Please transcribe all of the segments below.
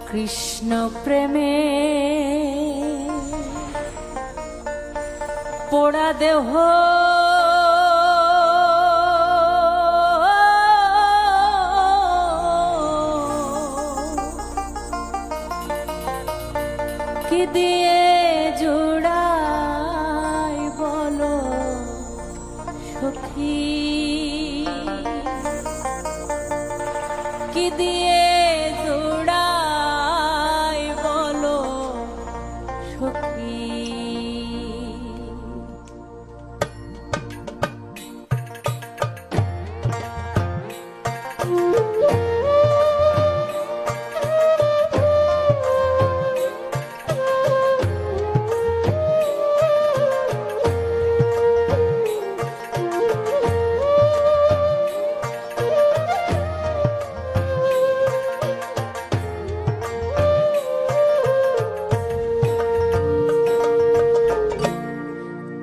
কৃষ্ণ প্রেমে পোড়া দেহ কি দিয়ে জোড়াই বলো সখী, কি দিয়ে জোড়াই বলো সখী।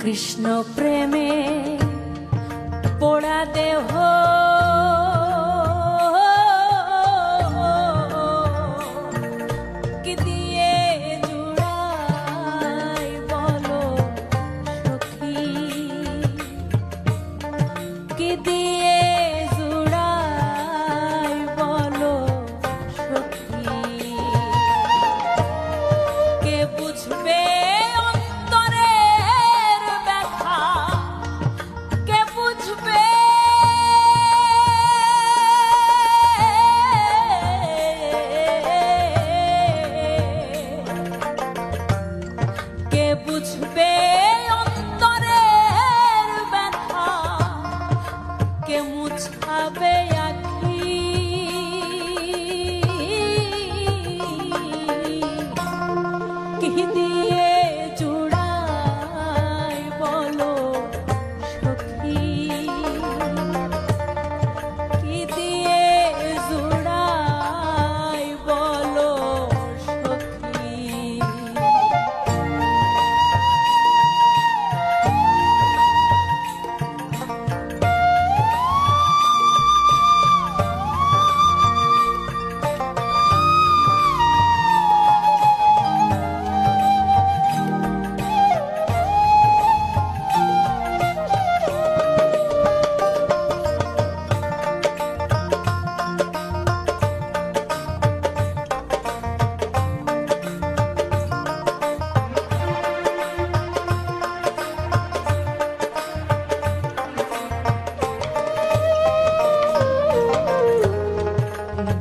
কৃষ্ণ প্রেমে পোড়া দেহ কি দিয়ে জোড়াই বলো সখী, কি দিয়ে জোড়াই বলো সখী। কে বুঝবে বুঝবে অন্তরের ব্যথা, কে মুছাবে আখি, কি দিয়ে জোড়াই বলো সখী, কি দিয়ে জোড়াই বলো সখী।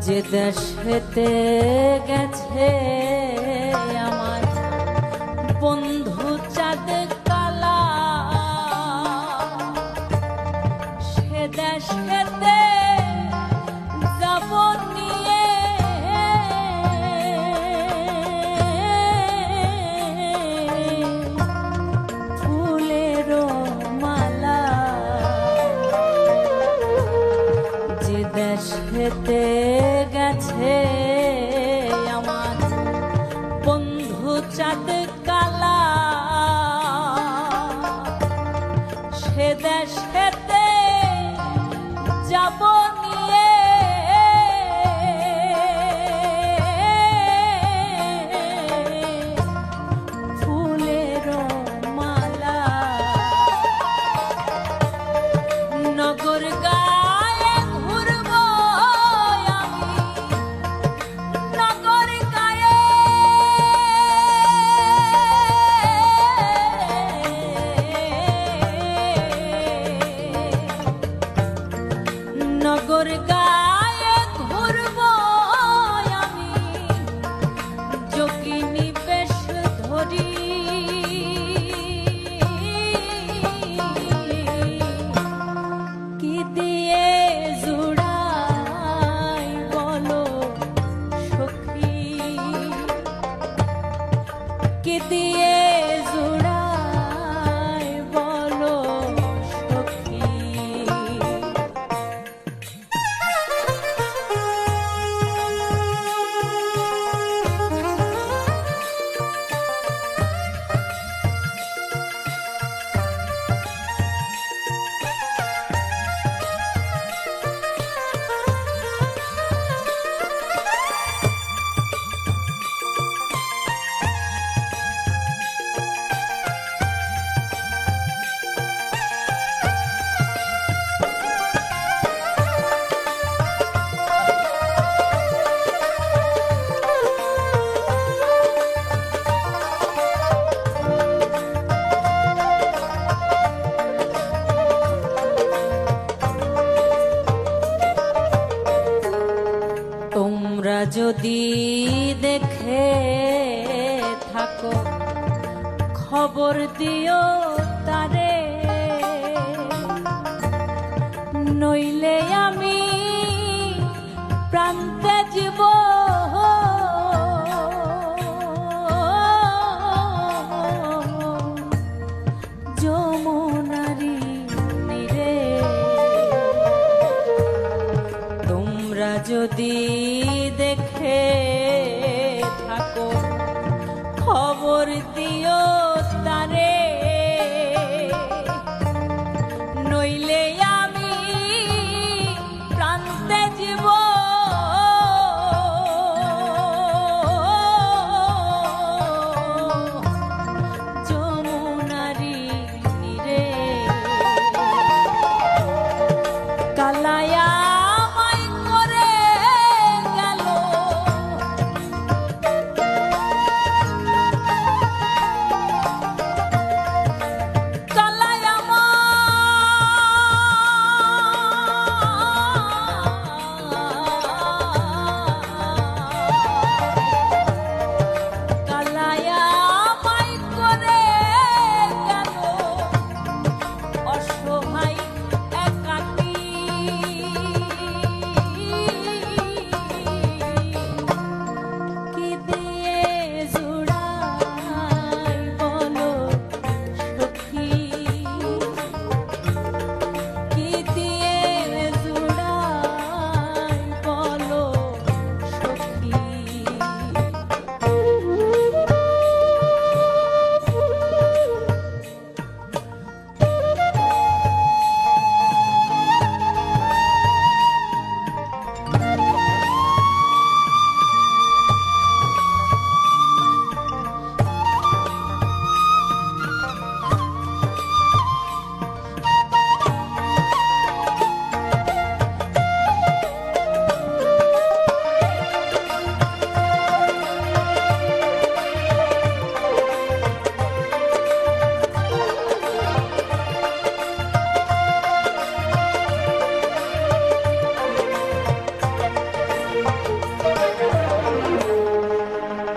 যে দেশেতে গেছে আমার বন্ধু চাঁদ কালা, সে দেশেতে যাব নিয়ে ফুলের মালা, যে দেশেতে গেছে আমার বন্ধু চাঁদ কালা, সে দেশেতে যাব নিয়ে ফুলের মালা। নগর গায়ে ঘুরবো আমি, নগর গায়ে যদি দেখে থাকো খবর দিও তারে, নইলে আমি প্রান্তে জীব যমুনারি নীরে। তোমরা যদি দেখে থাকো খবর দিও তারে, নইলে আমি প্রান্তে জীব যমুনারি নীরে। কালায়া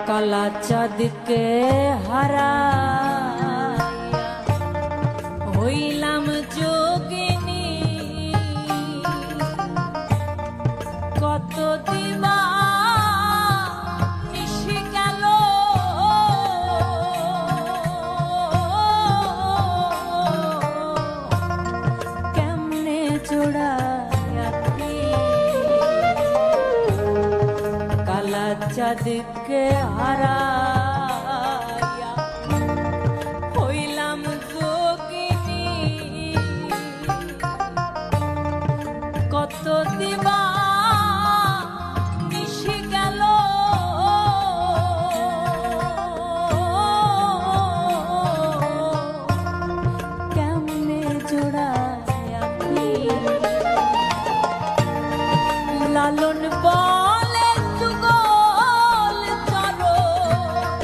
কালা চাঁদকে হারাইয়া হইলাম যোগিনী, কত দিবা নিশি গেল কেমনে জোড়াইয়া কালা চাঁদকে হারাইয়া হইলাম যোগিনী, কত দিবা নিশি গেল কেমনে জোড়াইয়া লালন বলে যুগল চরণ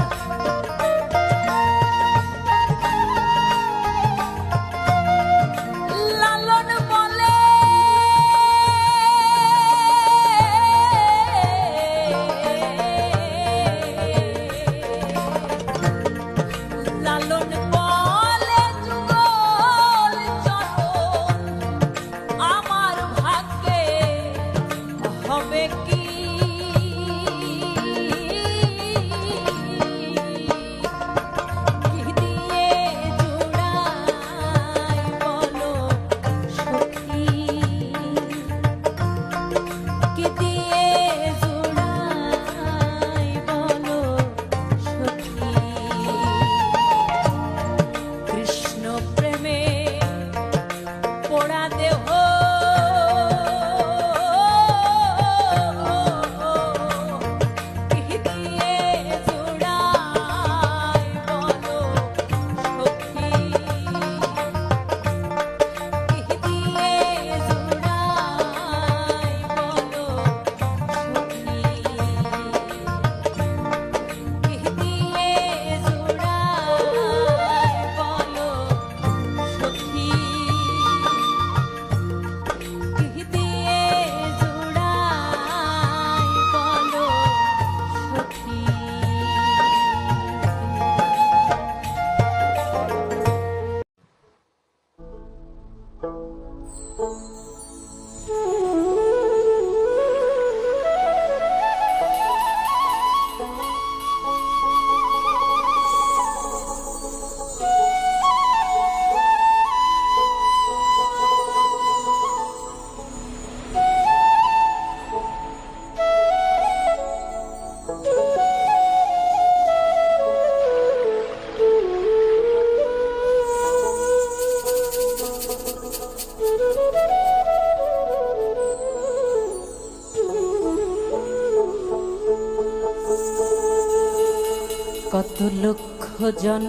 কত লক্ষ জন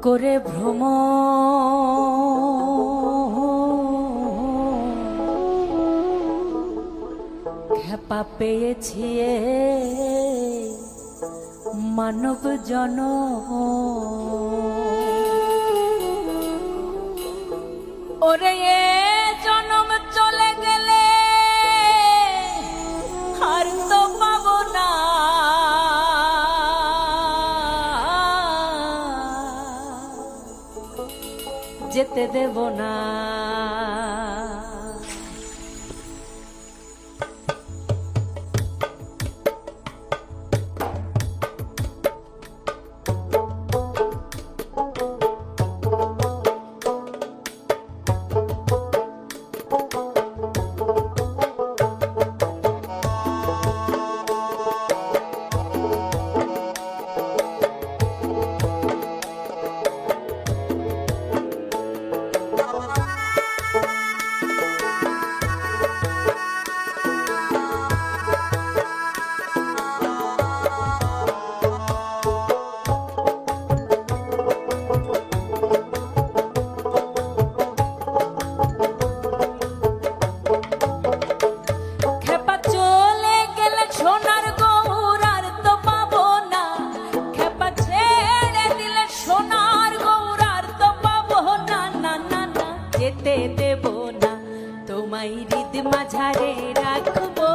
করে ভ্রম খেপা পেয়েছি মানব জন ওরে এ জনম চলে গেলে আর তো পাবো না যেতে দেব না যেতে দেব না তোমায় হৃদ মাঝারে রাখবো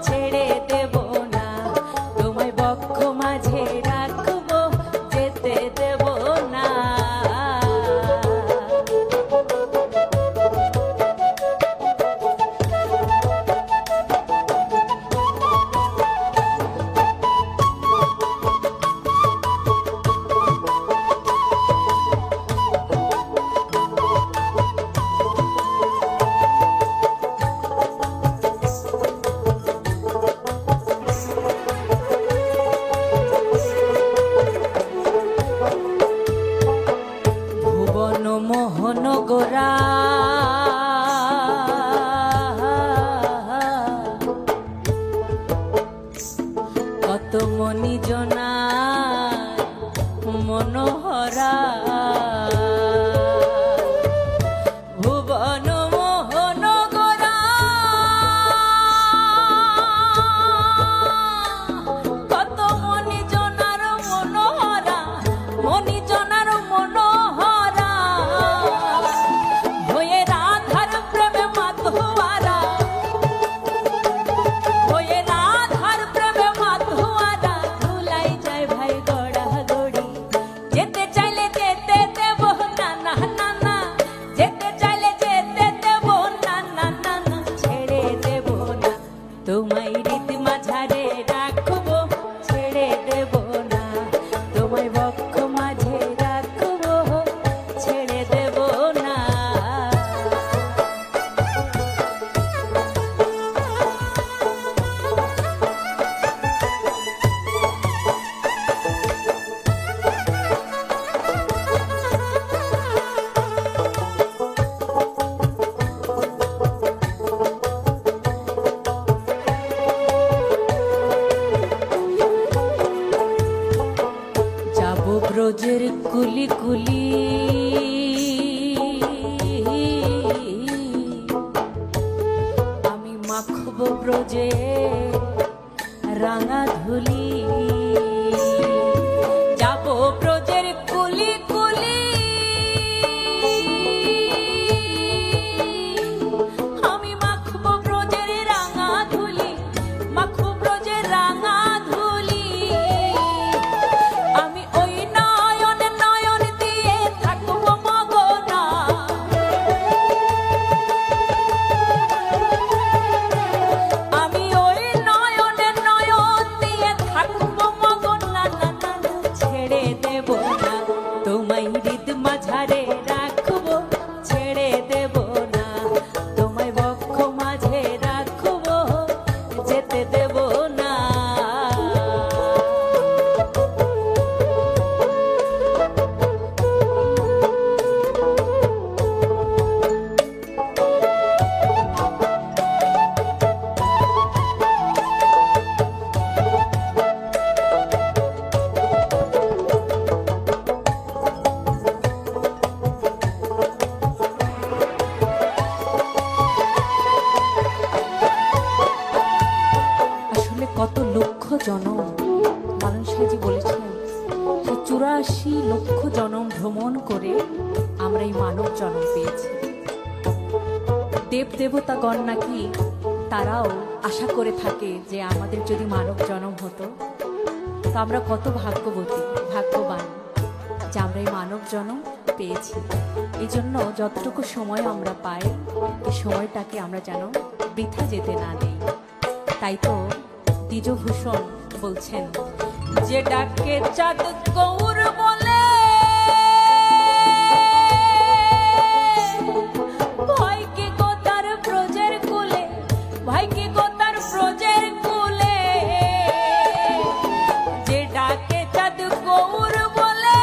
ছেড়ে দেব না তোমায় বক্ষ মাঝে রাখবো যেতে দেব না মোহন গোরা কত মনি জনা মনোহরা ভুবন মোহন গোরা কত মনি জনার মনোহরা মনি জনার মনোহরা তোমায় হৃদ মাঝারে রাখবো ছেড়ে দেব না তোমায় বক্ষ মাঝে রাখবো ছেড়ে দেব না ব্রজের কুলি কুলি আমি মাখব ব্রজে রাঙা ধুলি যাব ব্রজের কুলি কুলি আমি মাখব ব্রজের রাঙা ধুলি মাখব ব্রজের রাঙা ধুলি আমি ওই নয়ন নয়ন দিয়ে থাকবো মগনা আমি ওই নয়ন নয়ন দিয়ে থাকবো মগনা না না ছেড়ে দেব না তোমায় হৃদ মাঝারে রাখবো ছেড়ে দেব না তোমায় বক্ষ মাঝে রাখবো যেতে দেব না লক্ষ জনম ভ্রমণ করে আমরা এই মানব জন্ম পেয়েছি। দেব দেবতাগণ নাকি তারাও আশা করে থাকে যে আমাদের যদি মানব জন্ম হতো, তো আমরা কত ভাগ্যবতী ভাগ্যবান যে আমরা এই মানব জন্ম পেয়েছি। এই জন্য যতটুকু সময় আমরা পাই, এই সময়টাকে আমরা যেন বৃথা যেতে না দিই। তাই তো দ্বিজভূষণ বলছেন যে ডাকে চাঁদ গৌর বলে, ভয় কি গো তার ব্রজের কুলে, ভয় কি গো তার ব্রজের কুলে, যে ডাকে চাঁদ গৌর বলে,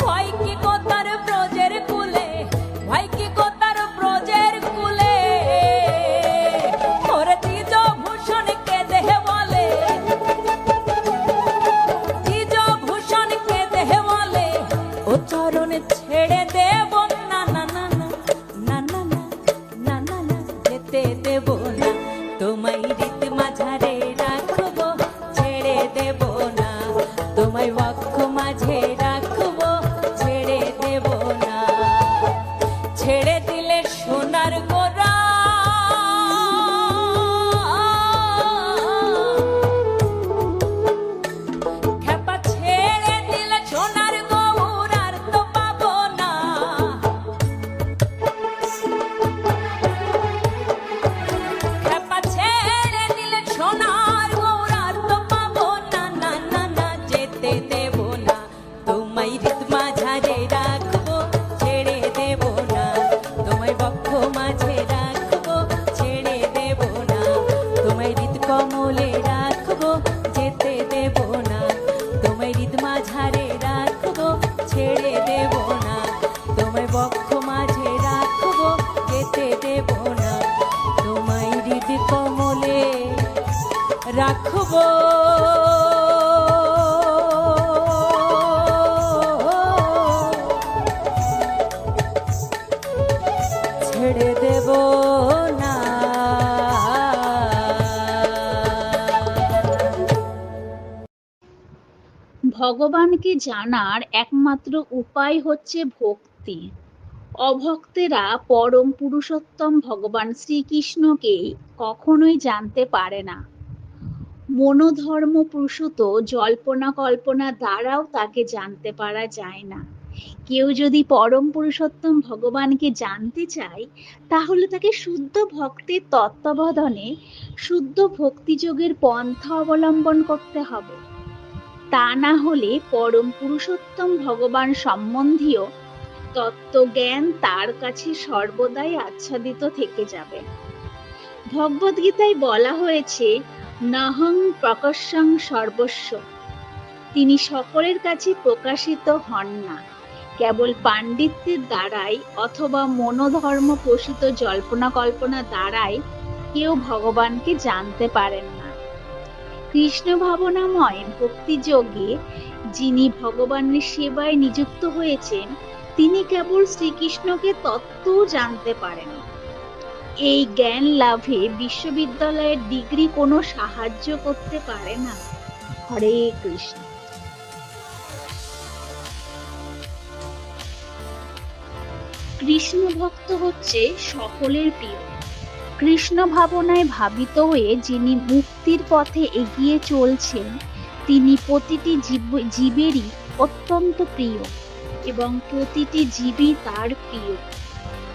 ভয় কি গো তার ব্রজের কুলে, ভয় কি গো তার ব্রজের কুলে, ওরে দ্বিজভূষণ কে দেহ বলে, দ্বিজভূষণ কে দেহ বলে, ও চরণ ছেড়ে দেব না, না না না না না না না না না, যেতে দেব না, তোমায় রীত মাঝারে রাখবো, ছেড়ে দেব না, তোমায় বক্ষ মাঝে রাখবো, ছেড়ে দেব না, ছেড়ে দিলে সোনার গোরা, খেপা ছেড়ে দিলে সোনার গৌর আর তো পাবো না, খেপা ছেড়ে দিলে সোনার গৌর আর তো পাবো না, না না না, যেতে দেব না, তোমায় রীত মাঝারে রাখবো, ছেড়ে দেব না, তোমায় বক্ষ মাঝে রাখবো, ছেড়ে দেব না, তোমায় হৃদ কমলে রাখবো, যেতে দেব না, তোমায় হৃদ মাঝারে রাখবো, ছেড়ে দেব না, তোমায় বক্ষ মাঝে রাখবো, যেতে দেব না, তোমায় হৃদ কমলে রাখবো, ছেড়ে দেব না। ভগবানকে জানার একমাত্র উপায় হচ্ছে ভক্তি। অভক্তেরা পরম পুরুষোত্তম ভগবান শ্রীকৃষ্ণকে কখনোই জানতে পারে না। মনোধর্ম প্রসূত জল্পনা কল্পনা দ্বারাও তাকে জানতে পারা যায় না। কেউ যদি পরম পুরুষোত্তম ভগবানকে জানতে চায়, তাহলে তাকে শুদ্ধ ভক্তের তত্ত্বাবধানে শুদ্ধ ভক্তিযোগের পন্থা অবলম্বন করতে হবে। তা না হলে পরম পুরুষোত্তম ভগবান সম্বন্ধীয় তত্ত্বজ্ঞান তার কাছে সর্বদাই আচ্ছাদিত থেকে যাবে। ভগবদ্গীতায় বলা হয়েছে, নাহং প্রকাশ্যং সর্বস্ব। তিনি সকলের কাছে প্রকাশিত হন না। কেবল পাণ্ডিত্যের দ্বারাই অথবা মনোধর্ম প্রসূত জল্পনা কল্পনা দ্বারাই কেউ ভগবানকে জানতে পারেন না। কৃষ্ণ ভাবনাময় ভক্তিযোগে যিনি ভগবানের সেবায় নিযুক্ত হয়েছেন, তিনি কেবল শ্রীকৃষ্ণকে তত্ত্বও জানতে পারেন। এই জ্ঞান লাভে বিশ্ববিদ্যালয়ের ডিগ্রি কোনো সাহায্য করতে পারে না। হরে কৃষ্ণ। কৃষ্ণ ভক্ত হচ্ছে সকলের প্রিয়। কৃষ্ণ ভাবনায় ভাবিত হয়ে যিনি মুক্তির পথে এগিয়ে চলছেন, তিনি প্রতিটি জীবেরই অত্যন্ত প্রিয় এবং প্রতিটি জীবই তার প্রিয়।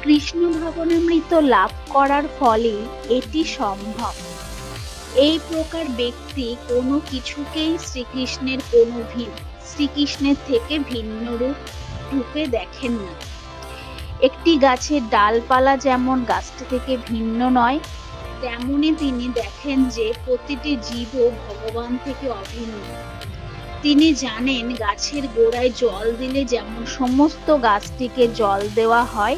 কৃষ্ণ ভাবনামৃত লাভ করার ফলে এটি সম্ভব। এই প্রকার ব্যক্তি কোনো কিছুকেই শ্রীকৃষ্ণের থেকে ভিন্ন রূপে দেখেন না। একটি গাছের ডালপালা যেমন গাছটি থেকে ভিন্ন নয়, তেমনি তিনি দেখেন যে প্রতিটি জীবও ভগবান থেকে অভিন্ন। তিনি জানেন গাছের গোড়ায় জল দিলে যেমন সমস্ত গাছটিকে জল দেওয়া হয়,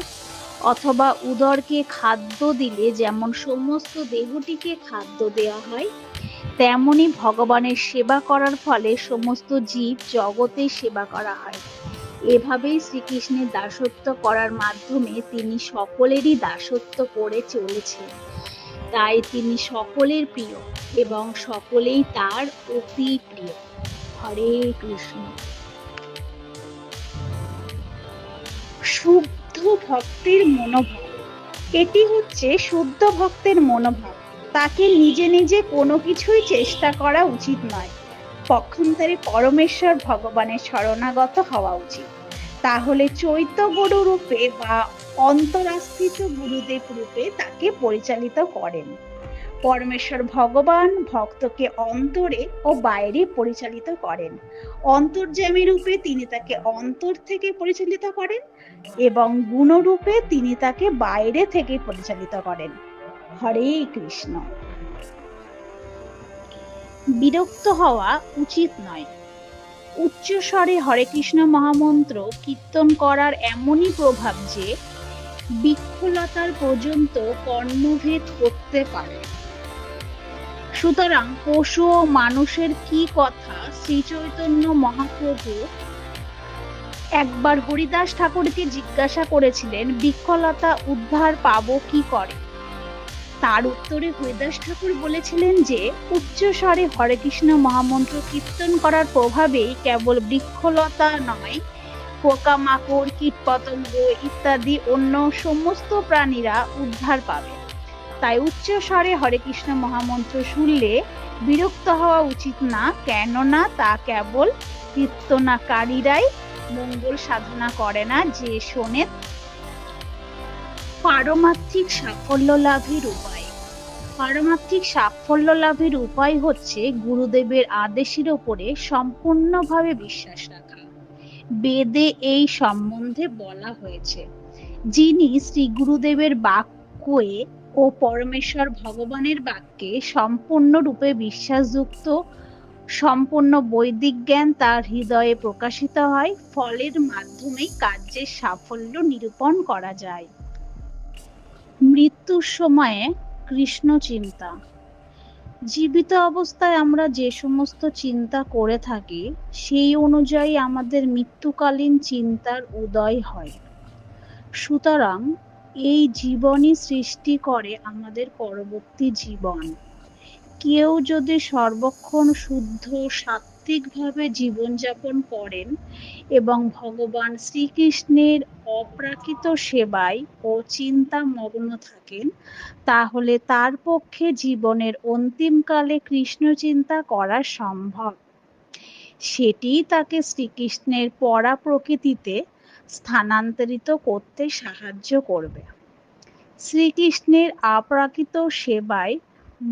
অথবা উদরকে খাদ্য দিলে যেমন সমস্ত দেহটিকে খাদ্য দেওয়া হয়, তেমনি ভগবানের সেবা করার ফলে সমস্ত জীব জগতের সেবা করা হয়। এভাবেই শ্রীকৃষ্ণের দাসত্ব করার মাধ্যমে তিনি সকলেরই দাসত্ব করে চলেছেন। তাই তিনি সকলের প্রিয় এবং সকলেই তার অতি প্রিয়। হরে কৃষ্ণ। শুদ্ধ ভক্তের মনোভাব, এটি হচ্ছে শুদ্ধ ভক্তের মনোভাব। তাকে নিজে নিজে কোনো কিছুই চেষ্টা করা উচিত নয়, পক্ষান্তরে পরমেশ্বর ভগবানের শরণাগত হওয়া উচিত। তাহলে চৈত্য গুরু রূপে বা অন্তরাস্থিত গুরুদেব রূপে তাকে পরিচালিত করেন। পরমেশ্বর ভগবান ভক্তকে অন্তরে ও বাইরে পরিচালিত করেন। অন্তর্যামী রূপে তিনি তাকে অন্তর থেকে পরিচালিত করেন এবং গুণরূপে তিনি তাকে বাইরে থেকে পরিচালিত করেন। হরে কৃষ্ণ। বিরক্ত হওয়া উচিত নয়। উচ্চ স্বরে হরে কৃষ্ণ মহামন্ত্র কীর্তন করার এমনই প্রভাব যে বৃক্ষলতার পর্যন্ত কর্ণভেদ করতে পারে। সুতরাং পশু ও মানুষের কি কথা শ্রী চৈতন্য মহাপ্রভু একবার হরিদাস ঠাকুরকে জিজ্ঞাসা করেছিলেন, বৃক্ষলতা উদ্ধার পাবো কি করে? তার উত্তরে হরিদাস ঠাকুর বলেছিলেন যে উচ্চ স্বরে হরে কৃষ্ণ মহামন্ত্র কীর্তন করার প্রভাবেই কেবল বৃক্ষলতা নয়, পোকামাকড়, কীটপতঙ্গ ইত্যাদি অন্য সমস্ত প্রাণীরা উদ্ধার পাবে। তাই উচ্চ স্বরে হরে কৃষ্ণ মহামন্ত্র শুনলে বিরক্ত হওয়া উচিত না, কেননা তা কেবল কীর্তনাকারীরাই মঙ্গল সাধনা করে না, যে শোনে। পারমার্থিক সাফল্য লাভের উপায়। পারমার্থিক সাফল্য লাভের উপায় হচ্ছে গুরুদেবের আদেশের উপরে সম্পূর্ণভাবে বিশ্বাস রাখা। বেদে এই সম্বন্ধে বলা হয়েছে, যিনি শ্রী গুরুদেবের বাক্যে ও পরমেশ্বর ভগবানের বাক্যে সম্পূর্ণরূপে বিশ্বাসযুক্ত, সম্পূর্ণ বৈদিক জ্ঞান তার হৃদয়ে প্রকাশিত হয়, ফলের মাধ্যমেই কার্যের সাফল্য নিরূপণ করা যায়। মৃত্যুর সময়ে কৃষ্ণ চিন্তা। জীবিত অবস্থায় আমরা যে সমস্ত চিন্তা করে থাকি সেই অনুযায়ী আমাদের মৃত্যুকালীন চিন্তার উদয় হয়। সুতরাং এই জীবনই সৃষ্টি করে আমাদের পরবর্তী জীবন। কেউ যদি সর্বক্ষণ শুদ্ধ সাত্ত্বিকভাবে জীবনযাপন করেন এবং ভগবান শ্রীকৃষ্ণের অপ্রাকৃত সেবায় ও চিন্তা মগ্ন থাকেন, তাহলে তার পক্ষে জীবনের অন্তিমকালে কৃষ্ণ চিন্তা করা সম্ভব। সেটিই তাকে শ্রীকৃষ্ণের পরা প্রকৃতিতে স্থানান্তরিত করতে সাহায্য করবে। শ্রীকৃষ্ণের অপ্রাকৃত সেবায়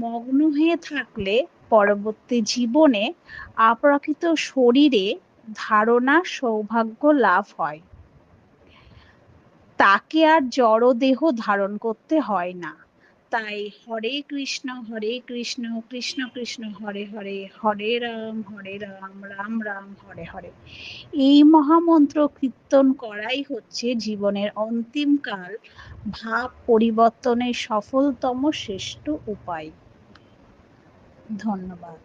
মগ্ন হয়ে থাকলে পরবর্তী জীবনে অপ্রাকৃত শরীরে ধারণা সৌভাগ্য লাভ হয়। তাকে আর জড় দেহ ধারণ করতে হয় না। তাই হরে কৃষ্ণ কৃষ্ণ কৃষ্ণ হরে হরে, হরে রাম রাম রাম হরে হরে, এই মহামন্ত্র কীর্তন করাই হচ্ছে জীবনের অন্তিমকাল ভাব পরিবর্তনের সফলতম শ্রেষ্ঠ উপায়। ধন্যবাদ।